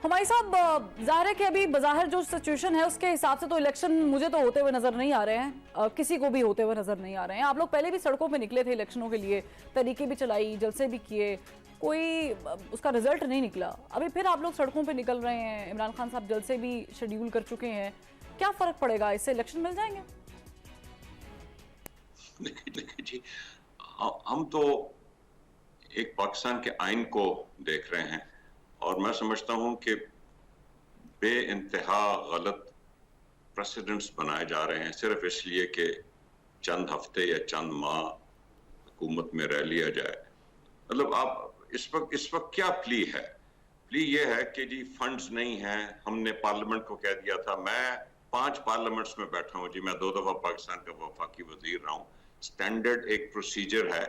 हुमायूं साहब, जाहिर है कि अभी बज़ाहिर जो सिचुएशन है उसके हिसाब से तो इलेक्शन मुझे तो होते हुए नजर नहीं आ रहे हैं, किसी को भी होते हुए नजर नहीं आ रहे हैं। आप लोग पहले भी सड़कों पे निकले थे इलेक्शनों के लिए, तरीके भी चलाई, जलसे भी किए, कोई उसका रिजल्ट नहीं निकला। अभी फिर आप लोग सड़कों पे निकल रहे हैं, इमरान खान साहब जलसे भी शेड्यूल कर चुके हैं, क्या फर्क पड़ेगा? इससे इलेक्शन मिल जाएंगे? देखिए जी, हम तो एक पाकिस्तान के आइन को देख रहे हैं और मैं समझता हूं कि बेइंतहा गलत प्रेसिडेंट्स बनाए जा रहे हैं सिर्फ इसलिए कि चंद हफ्ते या चंद माह हुकूमत में रह लिया जाए। मतलब आप इस वक्त क्या प्ली है? प्ली ये है कि जी फंड्स नहीं हैं। हमने पार्लियामेंट को कह दिया था, मैं 5 पार्लियामेंट्स में बैठा हूं जी, मैं 2 दफा पाकिस्तान का वफाकी वजीर रहा हूं। स्टैंडर्ड एक प्रोसीजर है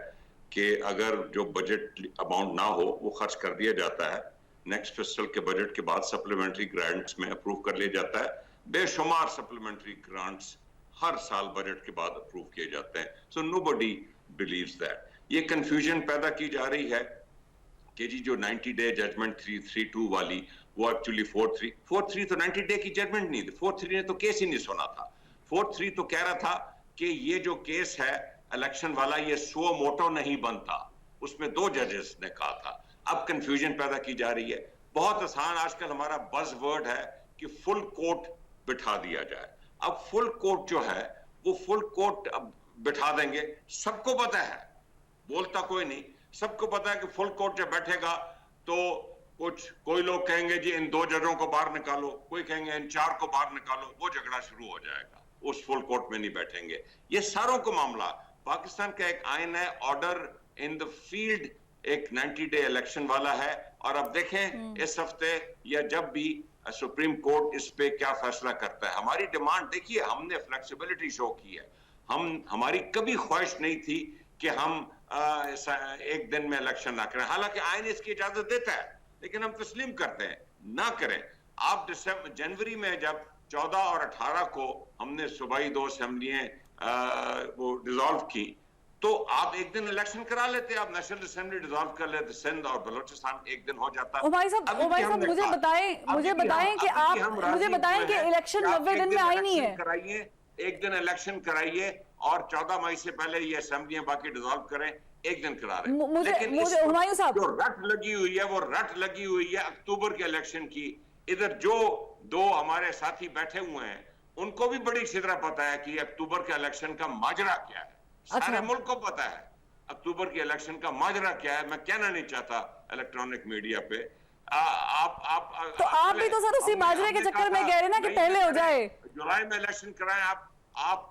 कि अगर जो बजट अमाउंट ना हो वो खर्च कर दिया जाता है, नेक्स्ट फिस्कल के बजट के बाद सप्लीमेंट्री ग्रांट्स में अप्रूव कर लिया जाता है। बेशुमार सप्लीमेंट्री ग्रांट्स हर साल बजट के बाद अप्रूव किए जाते हैं। So nobody believes that. ये कंफ्यूजन पैदा की जा रही है कि जी जो 90 डे जजमेंट 332 वाली वो एक्चुअली 4-3 तो 90 डे की जजमेंट नहीं थी। 4-3 ने तो केस ही नहीं सुना था। 4-3 तो कह रहा था कि ये जो केस है इलेक्शन वाला ये सो मोटो नहीं बनता, उसमें 2 जजेस ने कहा था। अब कंफ्यूजन पैदा की जा रही है। बहुत आसान आजकल हमारा बज वर्ड है कि फुल कोर्ट बिठा दिया जाए। अब फुल कोर्ट जो है वो फुल कोर्ट अब बिठा देंगे, सबको पता है, बोलता कोई नहीं, सबको पता है कि फुल कोर्ट जब बैठेगा तो कोई लोग कहेंगे जी इन 2 जजों को बाहर निकालो, कोई कहेंगे इन 4 को बाहर निकालो, वो झगड़ा शुरू हो जाएगा, उस फुल कोर्ट में नहीं बैठेंगे। ये सारों को मामला, पाकिस्तान का एक आइन है, ऑर्डर इन द फील्ड एक 90 डे इलेक्शन वाला है। और अब देखें इस हफ्ते या जब भी सुप्रीम कोर्ट इस पे क्या फैसला करता है। हमारी डिमांड देखिए, हमने फ्लेक्सिबिलिटी शो की है। हमारी कभी ख्वाहिश नहीं थी कि हम एक दिन में इलेक्शन ना करें, हालांकि आइन इसकी इजाजत देता है, लेकिन हम तस्लीम करते हैं ना करें। आप जनवरी में जब 14 और 18 को हमने सूबाई 2 असेंबलियां वो डिसॉल्व की, तो आप एक दिन इलेक्शन करा लेते, आप नेशनल असेंबली डिसॉल्व कर लेते, सिंध और बलोचिस्तान एक दिन हो जाता। हुमायूं साहब मुझे बताएं कि इलेक्शन 90 दिन में आई नहीं है। कराइए, एक दिन इलेक्शन कराइए और 14 मई से पहले ये असेंबलियां बाकी डिसॉल्व करें, एक दिन करा रहे हैं। लेकिन हुमायूं साहब, जो रट लगी हुई है वो रट लगी हुई है अक्टूबर के इलेक्शन की। इधर जो 2 हमारे साथी बैठे हुए हैं उनको भी बड़ी अच्छी तरह पता है कि अक्टूबर के इलेक्शन का माजरा क्या है। सारे मुल्क को पता है अक्टूबर के इलेक्शन का माजरा क्या है। मैं कहना नहीं चाहता इलेक्ट्रॉनिक मीडिया पे। आप भी तो सर उसी माजरे के चक्कर में कह रहे ना कि पहले हो जाए। जुलाई में इलेक्शन कराएं, आप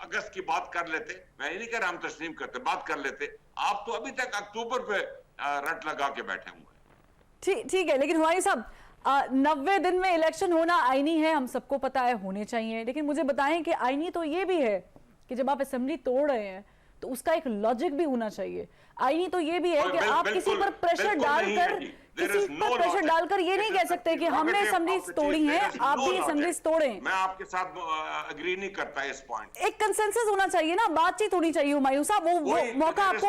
अगस्त की बात कर लेते। मैं ये नहीं कह रहा हम तस्लीम करते, बात कर लेते। आप तो अभी तक अक्टूबर पे रट लगा के बैठे हुए हैं। ठीक है, लेकिन हुमायूं साहब 90 दिन में इलेक्शन होना आईनी है, हम सबको पता है, होने चाहिए। लेकिन मुझे बताएं कि आईनी तो ये भी है कि जब आप असेंबली तोड़ रहे हैं तो उसका एक लॉजिक भी होना चाहिए। आईनी तो ये भी है कि आप किसी पर प्रेशर डालकर ये नहीं कह सकते कि हमने असेंबली तोड़ी है, आप भी असेंबली तोड़े। मैं आपके साथ अग्री नहीं करता इस पॉइंट। एक कंसेंसस होना चाहिए ना, बातचीत होनी चाहिए हुमायूं साहब। वो मौका आपको,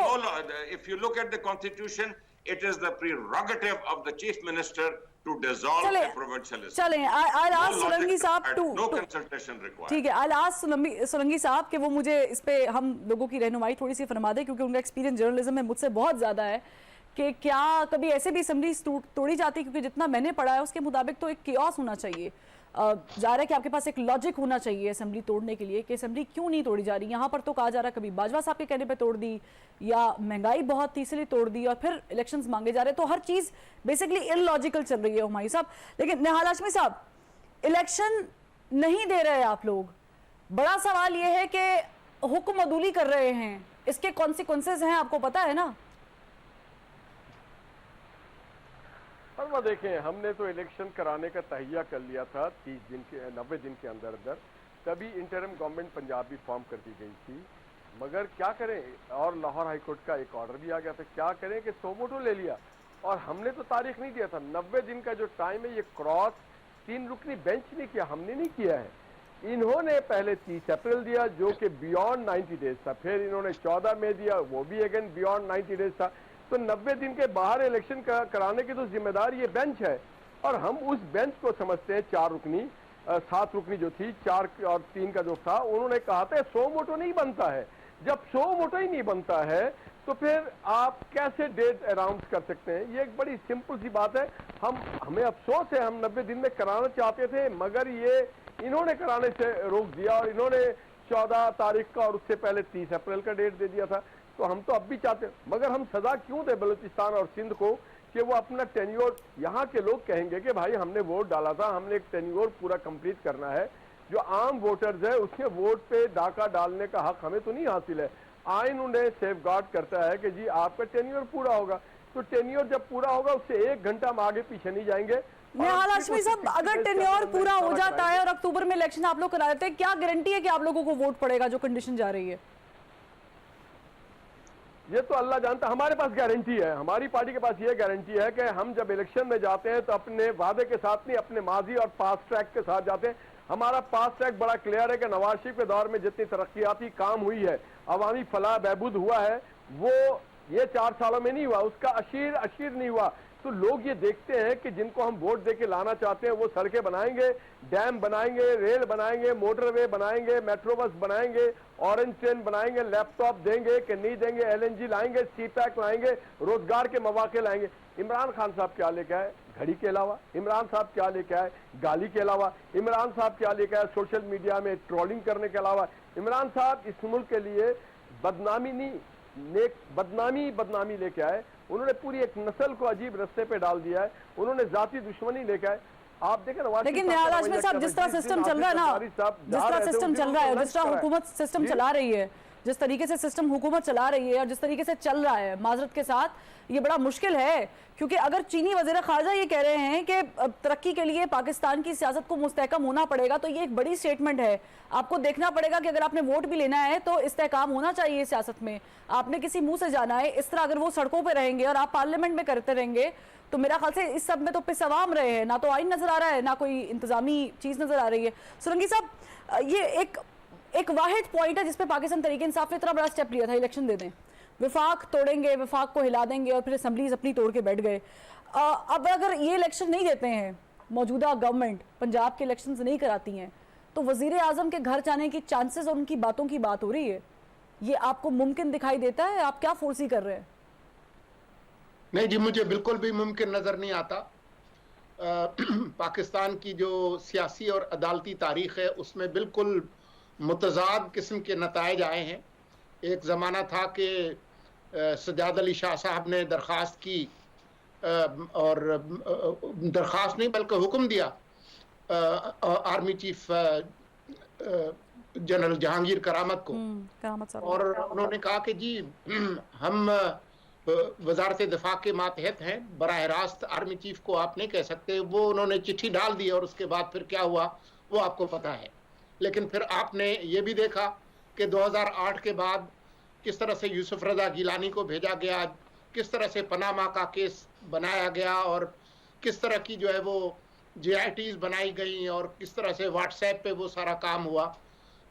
if you look at the constitution, it is the prerogative of the chief minister to dissolve the provincialism. चलें, I'll ask सुरंगी साहब no consultation required. ठीक है, I'll ask सुरंगी साहब कि वो मुझे इस पे हम लोगों की रहनुमाई थोड़ी सी फरमा दे, क्योंकि उनका एक्सपीरियंस जर्नलिज्म में मुझसे बहुत ज़्यादा है, कि क्या कभी ऐसे भी असेंबली तोड़ी जाती है? क्योंकि जितना मैंने पढ़ा है उसके मुताबिक तो एक कियोस होना चाहिए। जा रहा है कि आपके पास एक लॉजिक होना चाहिए असेंबली तोड़ने के लिए, कि असेंबली क्यों नहीं तोड़ी जा रही। यहाँ पर तो कहा जा रहा है कभी बाजवा साहब के कहने पे तोड़ दी, या महंगाई बहुत थी इसलिए तोड़ दी, और फिर इलेक्शंस मांगे जा रहे हैं। तो हर चीज़ बेसिकली इलॉजिकल चल रही है हुमायूं साहब। लेकिन निहाल हाशमी साहब, इलेक्शन नहीं दे रहे आप लोग, बड़ा सवाल ये है कि हुक्म अदूली कर रहे हैं, इसके कॉन्सिक्वेंसेज हैं, आपको पता है ना? और देखें, हमने तो इलेक्शन कराने का तहिया कर लिया था 30 दिन के 90 दिन के अंदर अंदर, तभी इंटरिम गवर्नमेंट पंजाब भी फॉर्म कर दी गई थी। मगर क्या करें, और लाहौर हाई कोर्ट का एक ऑर्डर भी आ गया था, क्या करें कि सोमोटो ले लिया। और हमने तो तारीख नहीं दिया था, 90 दिन का जो टाइम है ये क्रॉस 3 रुकनी बेंच ने किया, हमने नहीं किया है। इन्होंने पहले 30 अप्रैल दिया जो कि बियॉन्ड 90 डेज था, फिर इन्होंने 14 मई दिया, वो भी अगेन बियॉन्ड 90 डेज था। तो 90 दिन के बाहर इलेक्शन कराने की तो जिम्मेदार ये बेंच है। और हम उस बेंच को समझते हैं 4 रुकनी 7 रुकनी जो थी, 4 और 3 का जो था, उन्होंने कहा था 100 वोटों नहीं बनता है। जब 100 वोटों ही नहीं बनता है तो फिर आप कैसे डेट अनाउंस कर सकते हैं? ये एक बड़ी सिंपल सी बात है। हमें अफसोस है, हम 90 दिन में कराना चाहते थे, मगर ये इन्होंने कराने से रोक दिया और इन्होंने 14 तारीख का और उससे पहले 30 अप्रैल का डेट दे दिया था। तो हम तो अब भी चाहते हैं, मगर हम सजा क्यों दें बलूचिस्तान और सिंध को कि वो अपना टेन्योर, यहाँ के लोग कहेंगे कि भाई हमने वोट डाला था, हमने एक टेन्योर पूरा कंप्लीट करना है। जो आम वोटर्स है उसके वोट पे डाका डालने का हक हमें तो नहीं हासिल है। आइन उन्हें सेफगार्ड करता है कि जी आपका टेन्योर पूरा होगा, तो टेन्योर जब पूरा होगा उससे 1 घंटा हम आगे पीछे नहीं जाएंगे। निहाल हाशमी साहब, अगर टेन्योर पूरा हो जाता है और अक्टूबर में इलेक्शन आप लोग करा देते हैं, क्या गारंटी है कि आप लोगों को वोट पड़ेगा जो कंडीशन जा रही है? ये तो अल्लाह जानता। हमारे पास गारंटी है, हमारी पार्टी के पास ये गारंटी है कि हम जब इलेक्शन में जाते हैं तो अपने वादे के साथ नहीं, अपने माजी और पास्ट ट्रैक के साथ जाते हैं। हमारा पास्ट ट्रैक बड़ा क्लियर है कि नवाज शरीफ के दौर में जितनी तरक्याती काम हुई है, अवामी फलाह बहबूद हुआ है, वो ये 4 सालों में नहीं हुआ, उसका अशीर नहीं हुआ। तो लोग ये देखते हैं कि जिनको हम वोट देके लाना चाहते हैं वो सड़कें बनाएंगे, डैम बनाएंगे, रेल बनाएंगे, मोटरवे बनाएंगे, मेट्रो बस बनाएंगे, ऑरेंज ट्रेन बनाएंगे, लैपटॉप देंगे कि नहीं देंगे, LNG लाएंगे, CPEC लाएंगे, रोजगार के मौके लाएंगे। इमरान खान साहब क्या लेके आए? घड़ी के अलावा। इमरान साहब क्या लेके आए? गाली के अलावा। इमरान साहब क्या लेके आए? सोशल मीडिया में ट्रोलिंग करने के अलावा। इमरान साहब इस मुल्क के लिए बदनामी नहीं, नेक बदनामी लेके आए। उन्होंने पूरी एक नस्ल को अजीब रास्ते पे डाल दिया है, उन्होंने जाति दुश्मनी लेके आए। आप देखें ना, लेकिन निहाल हाशमी साहब, जिस तरह सिस्टम चल रहा है ना, जिस तरह सिस्टम चल रहा है, जिस तरह हुकूमत सिस्टम चला रही है, जिस तरीके से सिस्टम हुकूमत चला रही है और जिस तरीके से चल रहा है, माजरत के साथ, ये बड़ा मुश्किल है। क्योंकि अगर चीनी वज़ीर ख़ारजा ये कह रहे हैं कि तरक्की के लिए पाकिस्तान की सियासत को मुस्तहकम होना पड़ेगा, तो ये एक बड़ी स्टेटमेंट है। आपको देखना पड़ेगा कि अगर आपने वोट भी लेना है तो इस्तेहकाम होना चाहिए सियासत में। आपने किसी मुंह से जाना है। इस तरह अगर वो सड़कों पर रहेंगे और आप पार्लियामेंट में करते रहेंगे तो मेरा ख्याल से इस सब में तो पिसवाम रहे हैं, ना तो आइन नजर आ रहा है, ना कोई इंतजामी चीज़ नजर आ रही है। सुरंगी साहब, ये एक वाहिद पॉइंट है जिसपे पाकिस्तान तहरीक इंसाफ ने इतना बड़ा स्टेप लिया था, इलेक्शन दे दें, विफाक तोड़ेंगे, विफाक को हिला देंगे, और फिर असेंबलीज अपनी तोड़ के बैठ गए। अब अगर ये इलेक्शन नहीं देते हैं, मौजूदा गवर्नमेंट पंजाब के इलेक्शंस नहीं कराती हैं, तो वजीर आजम के घर जाने की चांसेस और उनकी बातों की बात हो रही है, ये आपको मुमकिन दिखाई देता है? आप क्या फोर्सी कर रहे हैं? नहीं जी, मुझे बिल्कुल भी मुमकिन नजर नहीं आता। पाकिस्तान की जो सियासी और अदालती तारीख है उसमें बिल्कुल मुतजाद किस्म के नताइज आए हैं। एक ज़माना था कि सजाद अली शाह साहब ने दरख्वास्त की, और दरख्वास्त नहीं बल्कि हुक्म दिया आर्मी चीफ जनरल जहांगीर करामत को, और उन्होंने कहा कि जी हम वजारत दिफा के मातहत हैं, बराह रास्त आर्मी चीफ को आप नहीं कह सकते। वो उन्होंने चिट्ठी डाल दी और उसके बाद फिर क्या हुआ वो आपको पता है। लेकिन फिर आपने ये भी देखा कि 2008 के बाद किस तरह से यूसुफ रजा गिलानी को भेजा गया, किस तरह से पनामा का केस बनाया गया, और किस तरह की जो है वो JITs बनाई गई, और किस तरह से व्हाट्सएप पे वो सारा काम हुआ,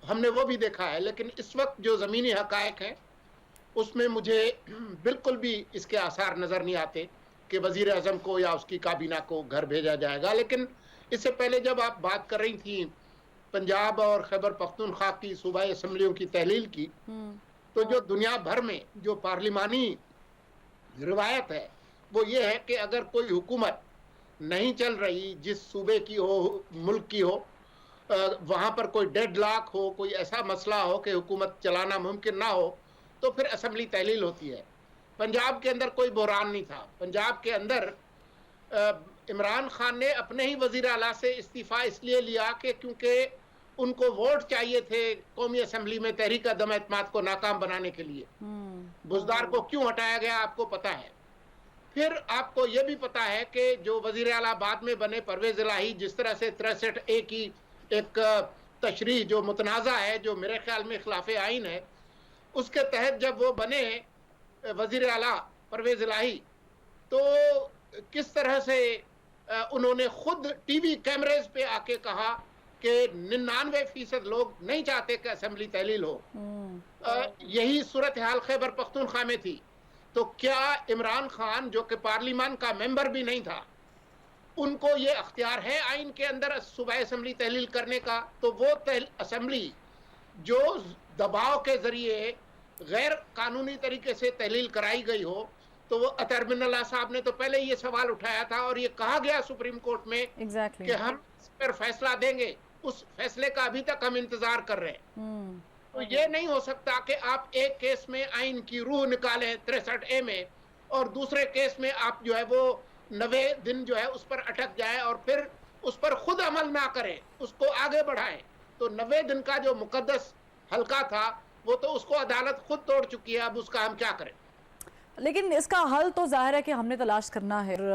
हमने वो भी देखा है। लेकिन इस वक्त जो ज़मीनी हकायक हैं उसमें मुझे बिल्कुल भी इसके आसार नज़र नहीं आते कि वज़ीर आज़म को या उसकी काबीना को घर भेजा जाएगा। लेकिन इससे पहले जब आप बात कर रही थी पंजाब और खैबर पख्तूनख्वा की सूबाई असम्बलियों की तहलील की, तो जो दुनिया भर में जो पार्लिमानी रिवायत है वो ये है कि अगर कोई हुकूमत नहीं चल रही, जिस सूबे की हो, मुल्क की हो, वहाँ पर कोई डेडलॉक हो, कोई ऐसा मसला हो कि हुकूमत चलाना मुमकिन ना हो, तो फिर असम्बली तहलील होती है। पंजाब के अंदर कोई बहरान नहीं था। पंजाब के अंदर इमरान खान ने अपने ही वज़ीर आला से इस्तीफ़ा इसलिए लिया कि क्योंकि उनको वोट चाहिए थे कौमी असम्बली में तहरीक अदम एतमाद को नाकाम बनाने के लिए। बुज़दार को क्यों हटाया गया आपको पता है। फिर आपको ये भी पता है कि जो वज़ीर आला बाद में बने परवेज़ इलाही, जिस तरह से 63A की एक तशरीह जो मुतनाज़ा है, जो मेरे ख्याल में खिलाफ़े आइन है, उसके तहत जब वो बने वज़ीर आला परवेज़ इलाही, तो किस तरह से उन्होंने खुद टीवी कैमरेज पे आके कहा कि 99% लोग नहीं चाहते कि असेंबली तहलील हो। यही सूरत हाल खैबर पख्तूनख्वा में थी। तो क्या इमरान खान जो कि पार्लियामान का मेंबर भी नहीं था, उनको ये अख्तियार है आइन के अंदर सुबह असेंबली तहलील करने का, तो वो असेंबली जो दबाव के जरिए गैर कानूनी तरीके से तहलील कराई गई हो, तो वो अतर बिन अल्लाह साहब ने तो पहले ये सवाल उठाया था और ये कहा गया सुप्रीम कोर्ट में कि हम इस पर फैसला देंगे। उस फैसले का अभी तक हम इंतजार कर रहे हैं। तो ये नहीं हो सकता कि आप एक केस में आइन की रूह निकालें 63A में और दूसरे केस में आप जो है वो 90 दिन जो है उस पर अटक जाए और फिर उस पर खुद अमल ना करें, उसको आगे बढ़ाएं। तो 90 दिन का जो मुकद्दस हल्का था वो तो उसको अदालत खुद तोड़ चुकी है, अब उसका हम क्या करें। लेकिन इसका हल तो जाहिर है कि हमने तलाश करना है।